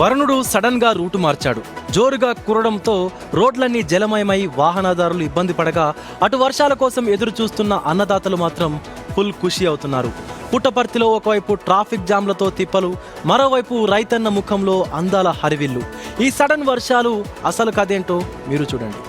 వరుణుడు సడన్ గా రూటు మార్చాడు. జోరుగా కురడంతో రోడ్లన్నీ జలమయమై వాహనదారులు ఇబ్బంది పడగా అటు వర్షాల కోసం ఎదురు చూస్తున్న అన్నదాతలు మాత్రం ఫుల్ ఖుషి అవుతున్నారు. పుట్టపర్తిలో ఒకవైపు ట్రాఫిక్ జామ్లతో తిప్పలు, మరోవైపు రైతన్న ముఖంలో అందాల హరివిల్లు. ఈ సడన్ వర్షాలు అసలు కదేంటో మీరు చూడండి.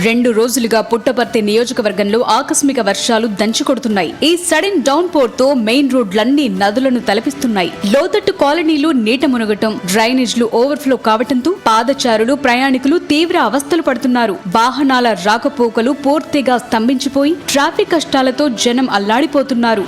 2 రోజులుగా పుట్టపర్తి నియోజకవర్గంలో ఆకస్మిక వర్షాలు దంచుకొడుతున్నాయి. ఈ సడన్ డౌన్ పోర్ తో మెయిన్ రోడ్లన్నీ నదులను తలపిస్తున్నాయి. లోతట్టు కాలనీలు నీట మునగటం, డ్రైనేజ్లు ఓవర్ఫ్లో కావటంతో పాదచారులు, ప్రయాణికులు తీవ్ర అవస్థలు పడుతున్నారు. వాహనాల రాకపోకలు పూర్తిగా స్తంభించిపోయి ట్రాఫిక్ కష్టాలతో జనం అల్లాడిపోతున్నారు.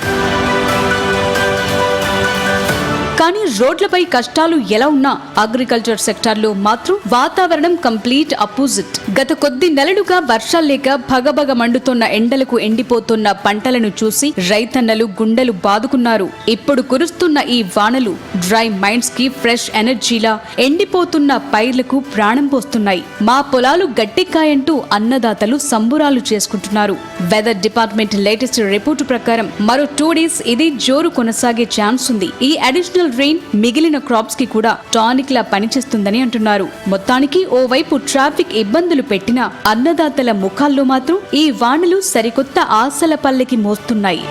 కానీ రోడ్లపై కష్టాలు ఎలా ఉన్నా అగ్రికల్చర్ సెక్టార్లో మాత్రం వాతావరణం కంప్లీట్ అపోజిట్. గత కొద్ది నెలలుగా వర్షాలు లేక భగభగ మండుతున్న ఎండలకు ఎండిపోతున్న పంటలను చూసి రైతన్నలు గుండెలు బాదుకున్నారు. ఇప్పుడు కురుస్తున్న ఈ వానలు డ్రై మైండ్స్ కి ఫ్రెష్ ఎనర్జీలా ఎండిపోతున్న పైర్లకు ప్రాణం పోస్తున్నాయి. మా పొలాలు గట్టికాయంటూ అన్నదాతలు సంబురాలు చేసుకుంటున్నారు. వెదర్ డిపార్ట్మెంట్ లేటెస్ట్ రిపోర్టు ప్రకారం మరో 2 days ఇది జోరు కొనసాగే ఛాన్స్ ఉంది. ఈ అడిషనల్ రెయిన్ మిగిలిన క్రాప్స్ కి కూడా టానిక్ లా పనిచేస్తుందని అంటున్నారు. మొత్తానికి ఓవైపు ట్రాఫిక్ ఇబ్బందులు పెట్టిన అన్నదాతల ముఖాల్లో మాత్రం ఈ వానలు సరికొత్త ఆశల పల్లెకి మోస్తున్నాయి.